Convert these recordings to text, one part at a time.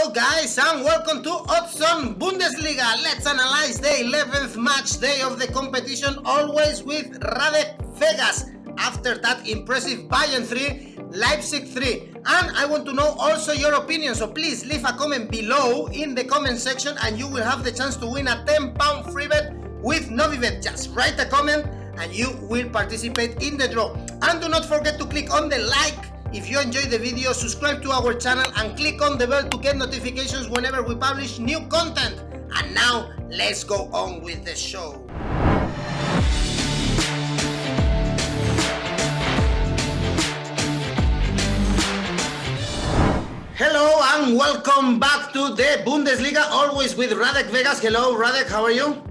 Hello guys and welcome to Odds on Bundesliga. Let's analyze the 11th match day of the competition, always with Radek Vegas. After that impressive Bayern 3, Leipzig 3. And I want to know also your opinion, so please leave a comment below in the comment section and you will have the chance to win a £10 free bet with Novibet. Just write a comment and you will participate in the draw. And do not forget to click on the like if you enjoyed the video, subscribe to our channel and click on the bell to get notifications whenever we publish new content. And now, let's go on with the show. Hello and welcome back to the Bundesliga, always with Radek Vegas. Hello Radek, how are you?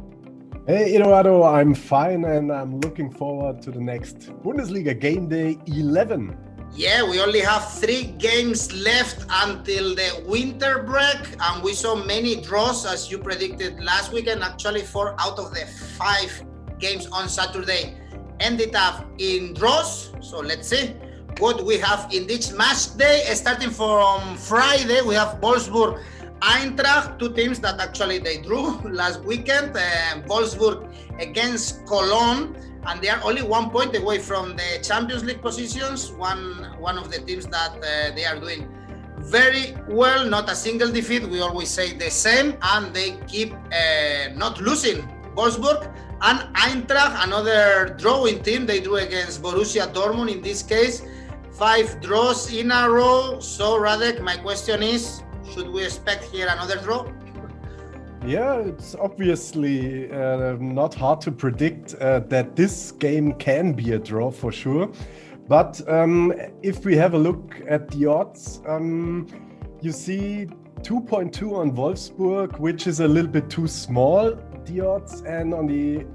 Hey Eduardo, I'm fine and I'm looking forward to the next Bundesliga game day 11. Yeah, we only have 3 games left until the winter break, and we saw many draws as you predicted last weekend. Actually, 4 out of the 5 games on Saturday ended up in draws. So let's see what we have in this match day. Starting from Friday, we have Wolfsburg, Eintracht, 2 teams that actually they drew last weekend. Wolfsburg against Cologne, and they are only 1 point away from the Champions League positions. One of the teams that they are doing very well, not a single defeat. We always say the same, and they keep not losing. Wolfsburg and Eintracht, another drawing team. They drew against Borussia Dortmund in this case. 5 draws in a row. So Radek, my question is, should we expect here another draw? Yeah, it's obviously not hard to predict that this game can be a draw for sure. But if we have a look at the odds, you see 2.2 on Wolfsburg, which is a little bit too small, the odds. And on the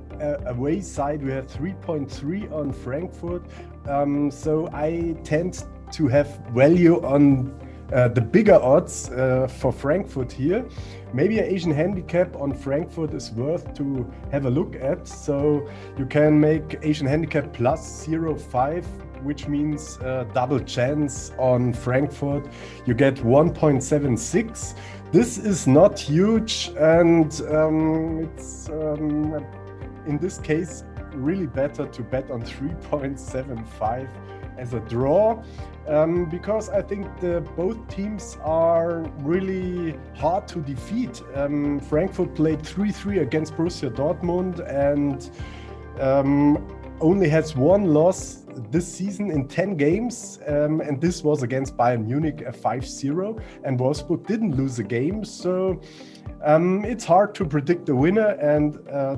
away side, we have 3.3 on Frankfurt. So I tend to have value on the bigger odds for Frankfurt here. Maybe an Asian handicap on Frankfurt is worth to have a look at. So you can make Asian handicap plus 0.5, which means double chance on Frankfurt. You get 1.76. This is not huge, and it's in this case really better to bet on 3.75 as a draw, because I think both teams are really hard to defeat. Frankfurt played 3-3 against Borussia Dortmund and only has 1 loss this season in 10 games, and this was against Bayern Munich, a 5-0, and Wolfsburg didn't lose a game. So it's hard to predict the winner, and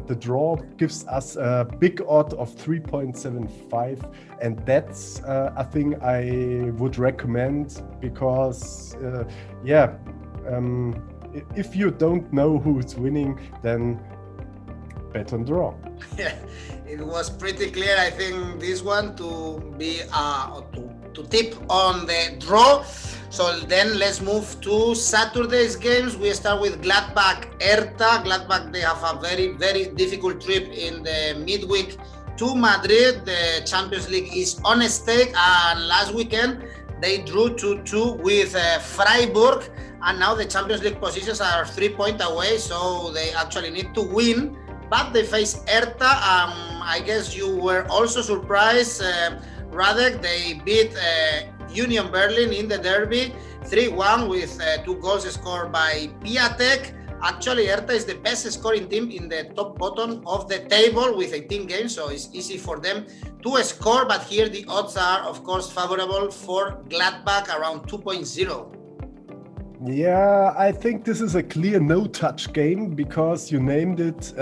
the draw gives us a big odd of 3.75, and that's a thing I would recommend, because if you don't know who's winning, then bet on draw. Yeah, it was pretty clear, I think, this one to be to tip on the draw. So then let's move to Saturday's games. We start with Gladbach, Hertha. Gladbach, they have a very, very difficult trip in the midweek to Madrid. The Champions League is on stake, and last weekend they drew 2-2 with Freiburg, and now the Champions League positions are 3 points away, so they actually need to win. But they face Hertha. I guess you were also surprised, Radek. They beat Union Berlin in the derby 3-1 with 2 goals scored by Piatek. Actually, Hertha is the best scoring team in the top bottom of the table with 18 games, so it's easy for them to score. But here the odds are, of course, favorable for Gladbach, around 2.0. Yeah, I think this is a clear no-touch game, because you named it.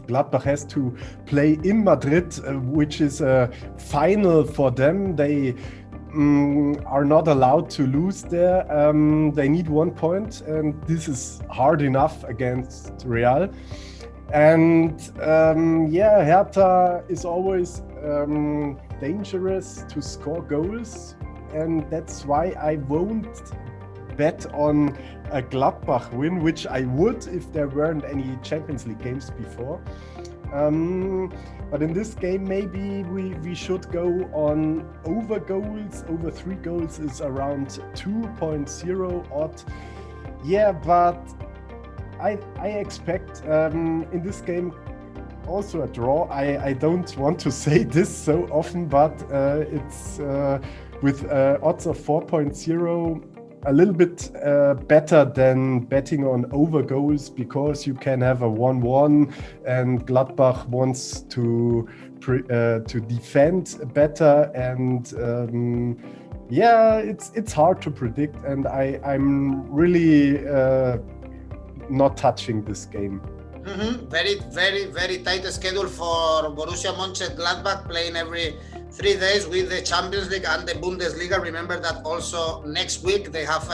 Gladbach has to play in Madrid, which is a final for them. They are not allowed to lose there. They need 1 point, and this is hard enough against Real. And Hertha is always dangerous to score goals, and that's why I won't bet on a Gladbach win, which I would if there weren't any Champions League games before. But in this game, maybe we should go on over goals. Over 3 goals is around 2.0 odd. Yeah, but I expect in this game also a draw. I don't want to say this so often, but it's with odds of 4.0 a little bit better than betting on over goals, because you can have a 1-1 and Gladbach wants to defend better, and yeah, it's hard to predict, and I'm really not touching this game. Very, very, very tight schedule for Borussia Mönchengladbach, playing every 3 days with the Champions League and the Bundesliga. Remember that also next week they have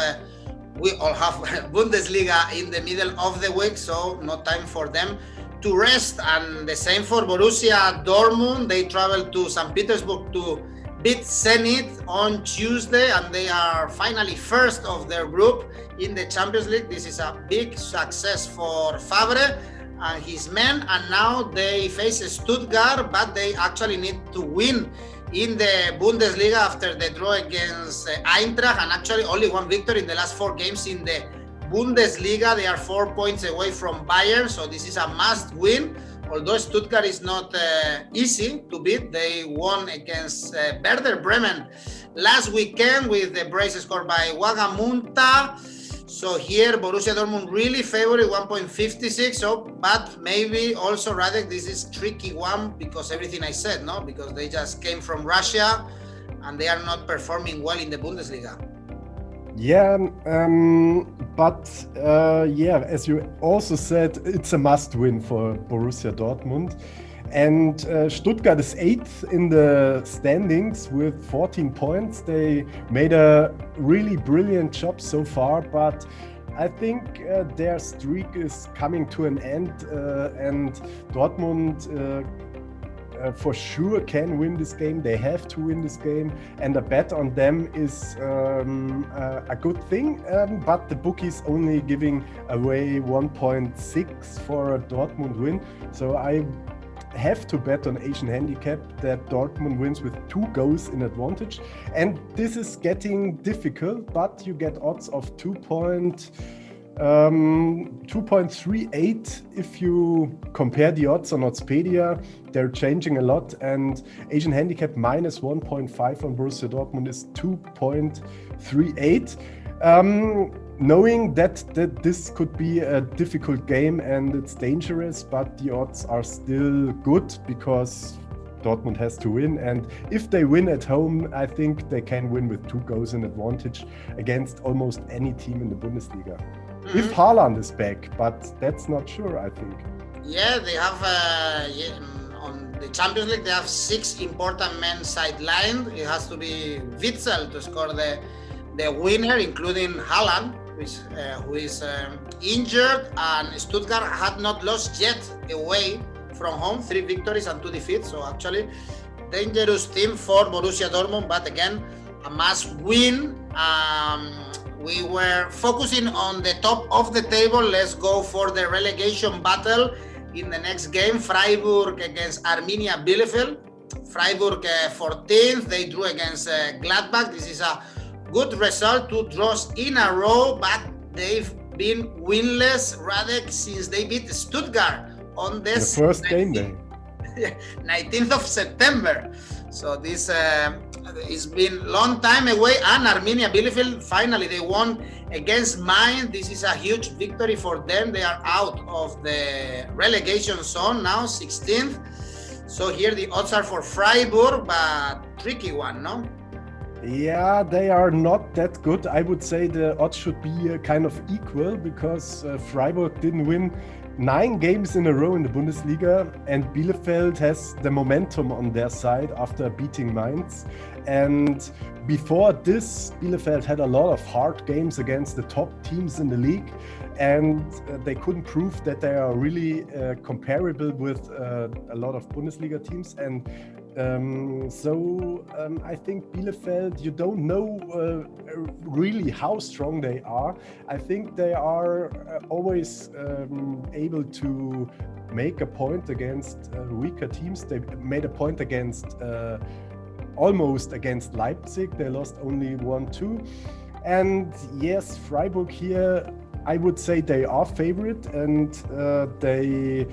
we all have Bundesliga in the middle of the week, so no time for them to rest. And the same for Borussia Dortmund. They travel to St. Petersburg to beat Zenit on Tuesday, and they are finally first of their group in the Champions League. This is a big success for Favre and his men, and now they face Stuttgart, but they actually need to win in the Bundesliga after the draw against Eintracht, and actually only one victory in the last 4 games in the Bundesliga. They are 4 points away from Bayern, so this is a must win. Although Stuttgart is not easy to beat, they won against Werder Bremen last weekend with the brace scored by Wagamunta. So here Borussia Dortmund really favored 1.56. So, but maybe also Radek, this is tricky one because everything I said, no, because they just came from Russia and they are not performing well in the Bundesliga. Yeah, but yeah, as you also said, it's a must-win for Borussia Dortmund. And Stuttgart is 8th in the standings with 14 points. They made a really brilliant job so far, but I think their streak is coming to an end, and Dortmund for sure can win this game. They have to win this game, and a bet on them is a good thing, but the bookies only giving away 1.6 for a Dortmund win, so I have to bet on Asian handicap that Dortmund wins with 2 goals in advantage, and this is getting difficult, but you get odds of 2.38 if you compare the odds on Oddspedia. They're changing a lot, and Asian handicap minus 1.5 on Borussia Dortmund is 2.38. Knowing that this could be a difficult game and it's dangerous, but the odds are still good because Dortmund has to win, and if they win at home, I think they can win with 2 goals in advantage against almost any team in the Bundesliga. If Haaland is back, but that's not sure, I think. Yeah, they have on the Champions League, they have 6 important men sidelined. It has to be Witzel to score the winner, including Haaland, who is injured, and Stuttgart had not lost yet away from home, 3 victories and 2 defeats. So actually, dangerous team for Borussia Dortmund, but again, a must win. We were focusing on the top of the table. Let's go for the relegation battle in the next game. Freiburg against Arminia Bielefeld. Freiburg 14th. They drew against Gladbach. This is a good result, 2 draws in a row, but they've been winless, Radek, since they beat Stuttgart on this the first game day. 19th of September. So this it's been long time away, and Arminia Bielefeld finally they won against Mainz. This is a huge victory for them. They are out of the relegation zone now, 16th. So here the odds are for Freiburg, but tricky one, no? Yeah, they are not that good. I would say the odds should be kind of equal, because Freiburg didn't win 9 games in a row in the Bundesliga, and Bielefeld has the momentum on their side after beating Mainz. And before this, Bielefeld had a lot of hard games against the top teams in the league, and they couldn't prove that they are really comparable with a lot of Bundesliga teams. And so I think Bielefeld, you don't know really how strong they are. I think they are always able to make a point against weaker teams. They made a point against almost against Leipzig. They lost only 1-2. And yes, Freiburg here I would say they are favorite, and they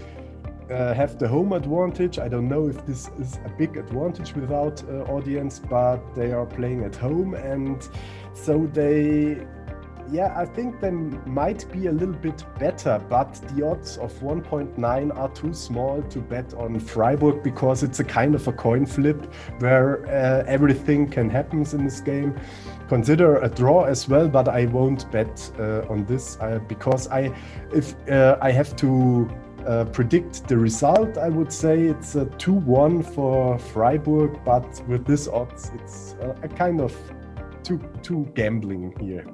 have the home advantage. I don't know if this is a big advantage without audience, but they are playing at home, and so I think they might be a little bit better, but the odds of 1.9 are too small to bet on Freiburg, because it's a kind of a coin flip where everything can happen in this game. Consider a draw as well, but I won't bet on this because if I have to predict the result, I would say it's a 2-1 for Freiburg, but with this odds, it's a kind of too gambling here.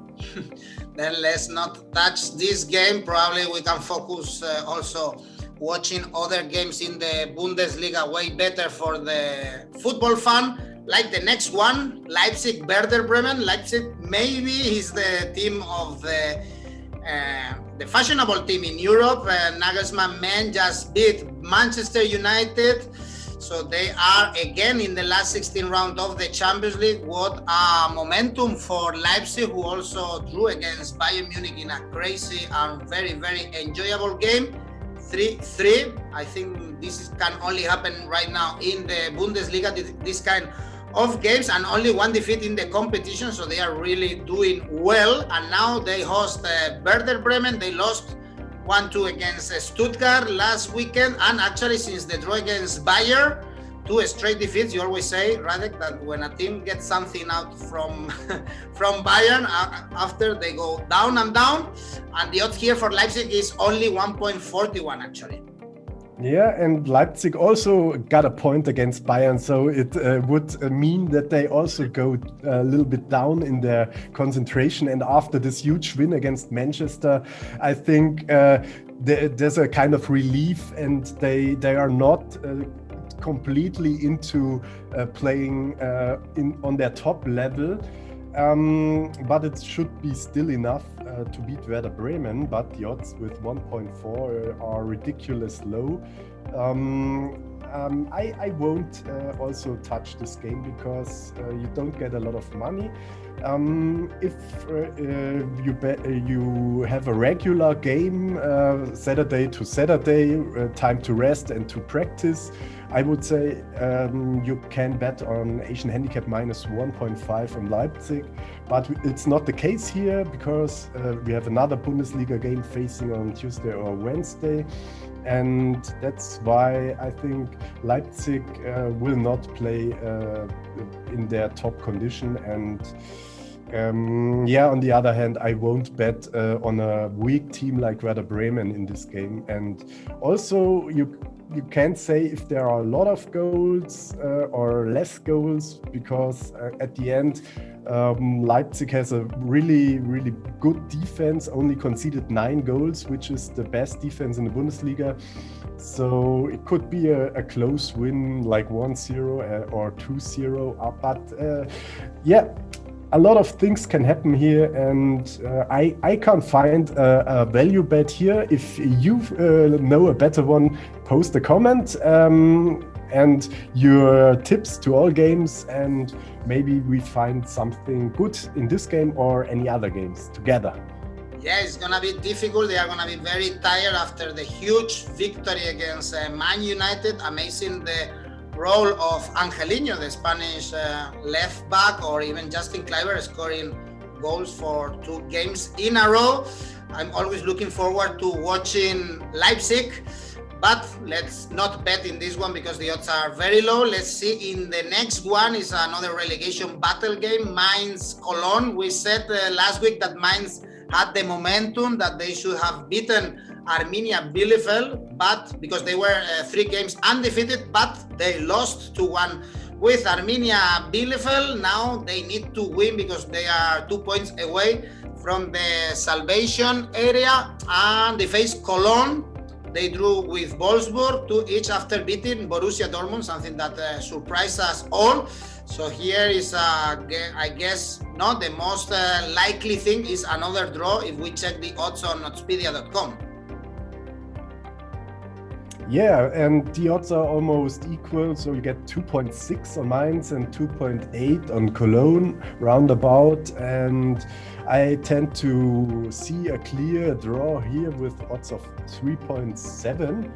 Then let's not touch this game. Probably we can focus also watching other games in the Bundesliga, way better for the football fan. Like the next one, Leipzig, Werder Bremen. Leipzig maybe is the team of the fashionable team in Europe. Nagelsmann men just beat Manchester United. So they are again in the last 16 round of the Champions League. What a momentum for Leipzig, who also drew against Bayern Munich in a crazy and very, very enjoyable game. 3-3. I think this can only happen right now in the Bundesliga, this kind of games, and only one defeat in the competition. So they are really doing well. And now they host Werder Bremen. They lost 1-2 against Stuttgart last weekend, and actually since the draw against Bayern, 2 straight defeats. You always say, Radek, that when a team gets something out from Bayern, after they go down and down, and the odds here for Leipzig is only 1.41 actually. Yeah, and Leipzig also got a point against Bayern, so it would mean that they also go a little bit down in their concentration. And after this huge win against Manchester, I think there's a kind of relief, and they are not completely into playing on their top level. But it should be still enough to beat Werder Bremen, but the odds with 1.4 are ridiculous low. I won't also touch this game because you don't get a lot of money. If you have a regular game, Saturday to Saturday, time to rest and to practice, I would say you can bet on Asian handicap minus 1.5 on Leipzig, but it's not the case here because we have another Bundesliga game facing on Tuesday or Wednesday, and that's why I think Leipzig will not play in their top condition. And on the other hand, I won't bet on a weak team like Werder Bremen in this game. And also you can't say if there are a lot of goals or less goals, because at the end Leipzig has a really, really good defense, only conceded 9 goals, which is the best defense in the Bundesliga. So it could be a close win, like 1-0 or 2-0. But a lot of things can happen here, and I can't find a value bet here. If you know a better one, post a comment and your tips to all games, and maybe we find something good in this game or any other games together. Yeah, it's gonna be difficult. They are gonna be very tired after the huge victory against Man United. Amazing the role of Angelino, the Spanish left back, or even Justin Kluivert scoring goals for 2 games in a row. I'm always looking forward to watching Leipzig, but let's not bet in this one because the odds are very low. Let's see in the next one is another relegation battle game, Mainz Cologne. We said last week that Mainz had the momentum, that they should have beaten Arminia Bielefeld, but because they were 3 games undefeated, but they lost 2-1 with Arminia Bielefeld. Now they need to win because they are 2 points away from the salvation area, and they face Cologne. They drew with Wolfsburg 2 each after beating Borussia Dortmund, something that surprised us all. So here is, I guess, not the most likely thing is another draw if we check the odds on Expedia.com. Yeah, and the odds are almost equal. So you get 2.6 on Mainz and 2.8 on Cologne, roundabout. And I tend to see a clear draw here with odds of 3.7.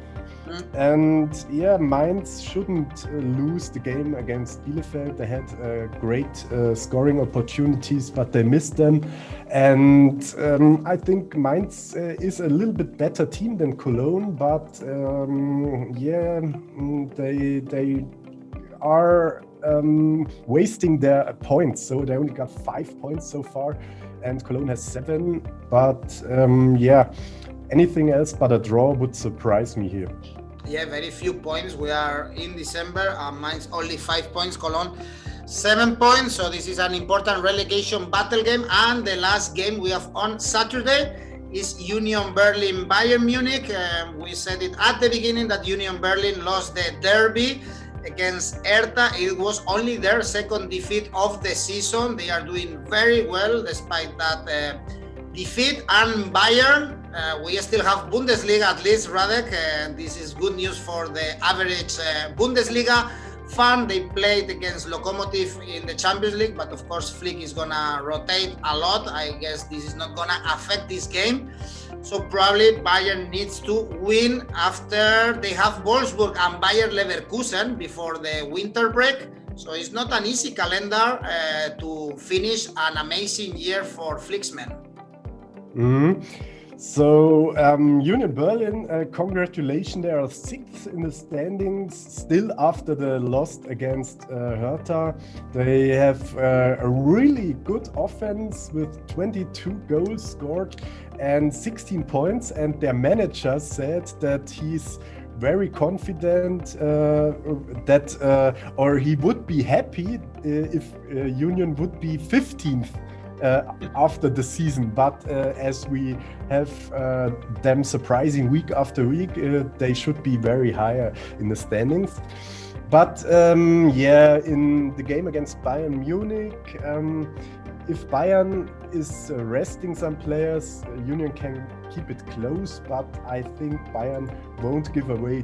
And yeah, Mainz shouldn't lose the game against Bielefeld. They had great scoring opportunities, but they missed them. And I think Mainz is a little bit better team than Cologne, but yeah, they are wasting their points. So they only got 5 points so far, and Cologne has 7. But yeah, anything else but a draw would surprise me here. Yeah, very few points. We are in December. Mainz only 5 points. Cologne 7 points. So this is an important relegation battle game. And the last game we have on Saturday is Union Berlin Bayern Munich. We said it at the beginning that Union Berlin lost the derby against Hertha. It was only their second defeat of the season. They are doing very well despite that defeat. And Bayern, we still have Bundesliga at least, Radek. This is good news for the average Bundesliga fan. They played against Lokomotiv in the Champions League, but of course Flick is gonna rotate a lot. I guess this is not gonna affect this game. So probably Bayern needs to win after they have Wolfsburg and Bayer Leverkusen before the winter break. So it's not an easy calendar to finish an amazing year for Flick's men. So Union Berlin, congratulations, they are 6th in the standings, still after the loss against Hertha. They have a really good offense with 22 goals scored and 16 points, and their manager said that he's very confident or he would be happy if Union would be 15th after the season, but as we have them surprising week after week, they should be very higher in the standings. But yeah, in the game against Bayern Munich, if Bayern is resting some players, Union can keep it close, but I think Bayern won't give away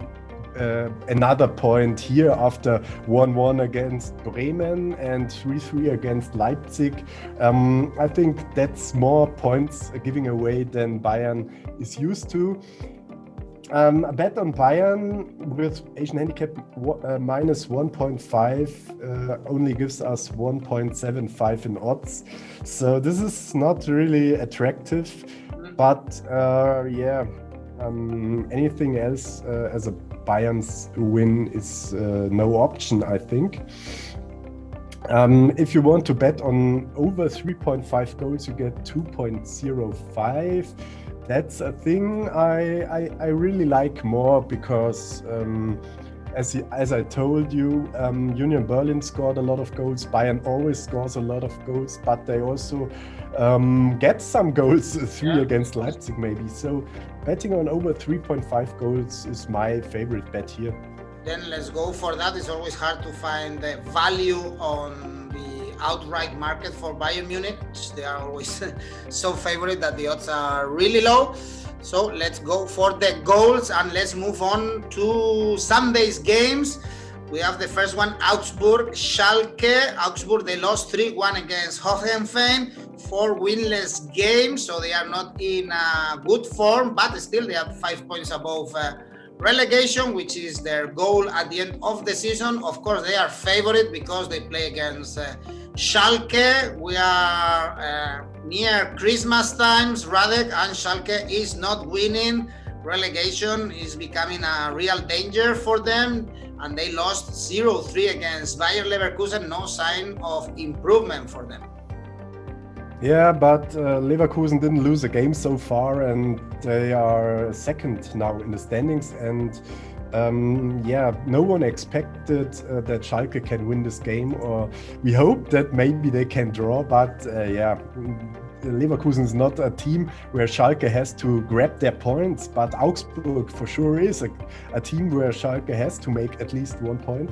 another point here after 1-1 against Bremen and 3-3 against Leipzig. I think that's more points giving away than Bayern is used to. A bet on Bayern with Asian handicap minus 1.5 only gives us 1.75 in odds. So this is not really attractive, but yeah, anything else as a Bayern's win is no option, I think. If you want to bet on over 3.5 goals, you get 2.05. That's a thing I really like more because as I told you, Union Berlin scored a lot of goals. Bayern always scores a lot of goals, but they also get some goals, 3 against Leipzig maybe. So betting on over 3.5 goals is my favorite bet here. Then let's go for that. It's always hard to find the value on the outright market for Bayern Munich. They are always so favorite that the odds are really low. So let's go for the goals and let's move on to Sunday's games. We have the first one, Augsburg, Schalke. Augsburg, they lost 3-1 against Hoffenheim, 4 winless games, so they are not in good form, but still they are 5 points above relegation, which is their goal at the end of the season. Of course, they are favorite because they play against Schalke. We are near Christmas times, Radek, and Schalke is not winning. Relegation is becoming a real danger for them, and they lost 0-3 against Bayer Leverkusen. No sign of improvement for them. Yeah, but Leverkusen didn't lose a game so far, and they are second now in the standings. And yeah, no one expected that Schalke can win this game, or we hope that maybe they can draw. But yeah, Leverkusen is not a team where Schalke has to grab their points, but Augsburg for sure is a team where Schalke has to make at least 1 point.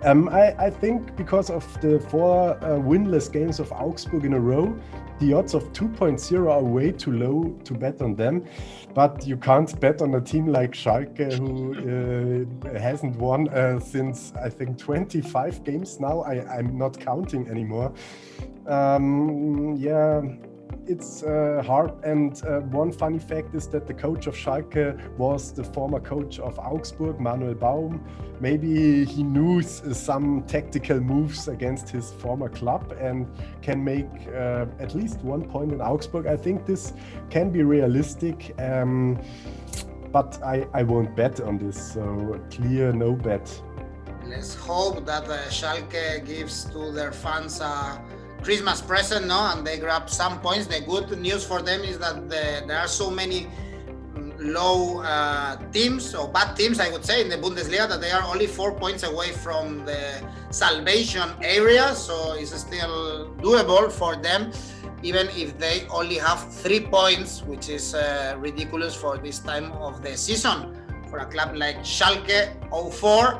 I think because of the 4 winless games of Augsburg in a row, the odds of 2.0 are way too low to bet on them. But you can't bet on a team like Schalke, who hasn't won since, I think, 25 games now. I'm not counting anymore. Yeah, it's hard. And one funny fact is that the coach of Schalke was the former coach of Augsburg, Manuel Baum. Maybe he knew some tactical moves against his former club and can make at least 1 point in Augsburg. I think this can be realistic, but I won't bet on this, so clear no bet. Let's hope that Schalke gives to their fans a Christmas present, no? And they grab some points. The good news for them is that there are so many low teams, or bad teams, I would say, in the Bundesliga, that they are only 4 points away from the salvation area. So it's still doable for them, even if they only have 3 points, which is ridiculous for this time of the season. For a club like Schalke 04,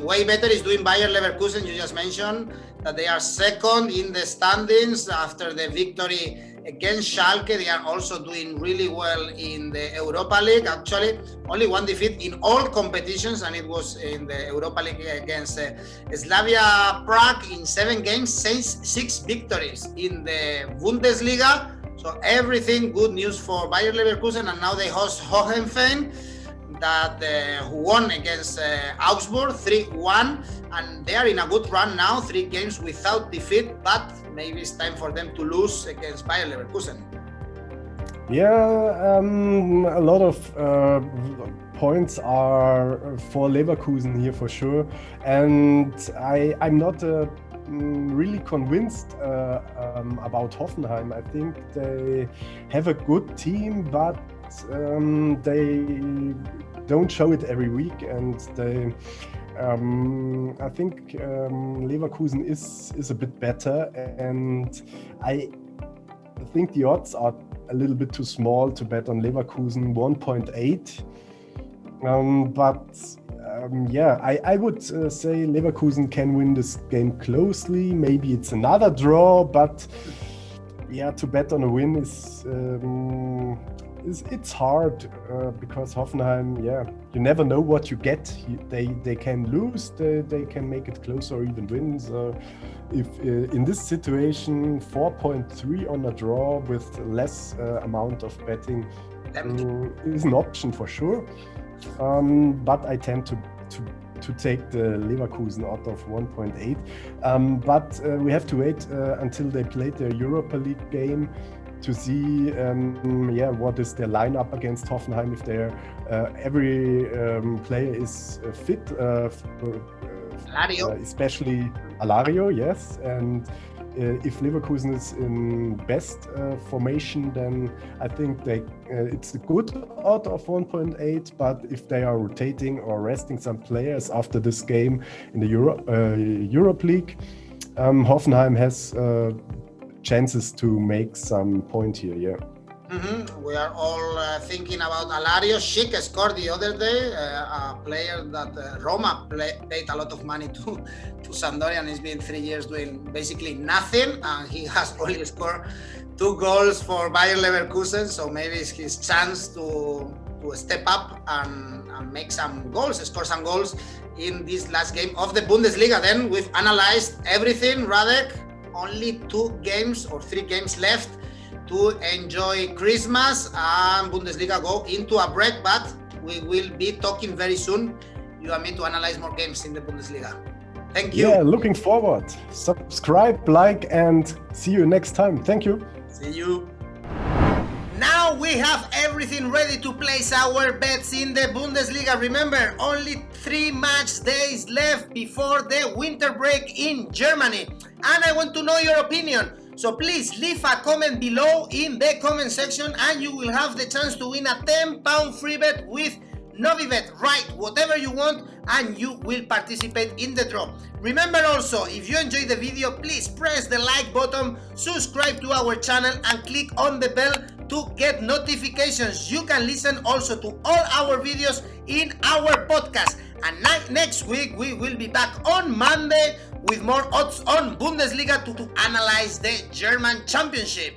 way better is doing Bayern Leverkusen. You just mentioned that they are second in the standings after the victory against Schalke. They are also doing really well in the Europa League. Actually, only 1 defeat in all competitions, and it was in the Europa League against Slavia Prague in 7 games, 6 victories in the Bundesliga. So everything good news for Bayer Leverkusen, and now they host Hoffenheim, that who won against Augsburg 3-1, and they are in a good run now, 3 games without defeat, but maybe it's time for them to lose against Bayer Leverkusen. Yeah, a lot of points are for Leverkusen here for sure, and I'm not really convinced about Hoffenheim. I think they have a good team, but they don't show it every week, and they I think Leverkusen is a bit better, and I think the odds are a little bit too small to bet on Leverkusen, 1.8. Yeah, I would say Leverkusen can win this game closely. Maybe it's another draw, but yeah, to bet on a win it's hard because Hoffenheim, yeah, you never know what you get. They can lose, they can make it close or even win. So if in this situation, 4.3 on a draw with less amount of betting is an option for sure. But I tend to take the Leverkusen out of 1.8. But we have to wait until they play their Europa League game to see what is their lineup against Hoffenheim, if they're every player is fit, especially Alario, yes, and if Leverkusen is in best formation, then I think it's a good odd of 1.8, but if they are rotating or resting some players after this game in the Europe League, Hoffenheim has chances to make some point here, yeah. We are all thinking about Alario. Schick scored the other day, a player that Roma paid a lot of money to Sampdoria, and he's been 3 years doing basically nothing, and he has only scored 2 goals for Bayer Leverkusen, so maybe it's his chance to step up and make some goals, score some goals in this last game of the Bundesliga. Then we've analyzed everything, Radek. Only 2 games or 3 games left to enjoy Christmas, and Bundesliga go into a break, but we will be talking very soon, you and me, to analyze more games in the Bundesliga. Thank you. Yeah, looking forward. Subscribe, like, and see you next time. Thank you. See you. Now we have everything ready to place our bets in the Bundesliga. Remember, only 3 match days left before the winter break in Germany. And I want to know your opinion. So please leave a comment below in the comment section, and you will have the chance to win a £10 free bet with Novibet, write whatever you want and you will participate in the draw. Remember also, if you enjoyed the video, please press the like button, subscribe to our channel and click on the bell to get notifications. You can listen also to all our videos in our podcast. And next week we will be back on Monday with more odds on Bundesliga to analyze the German Championship.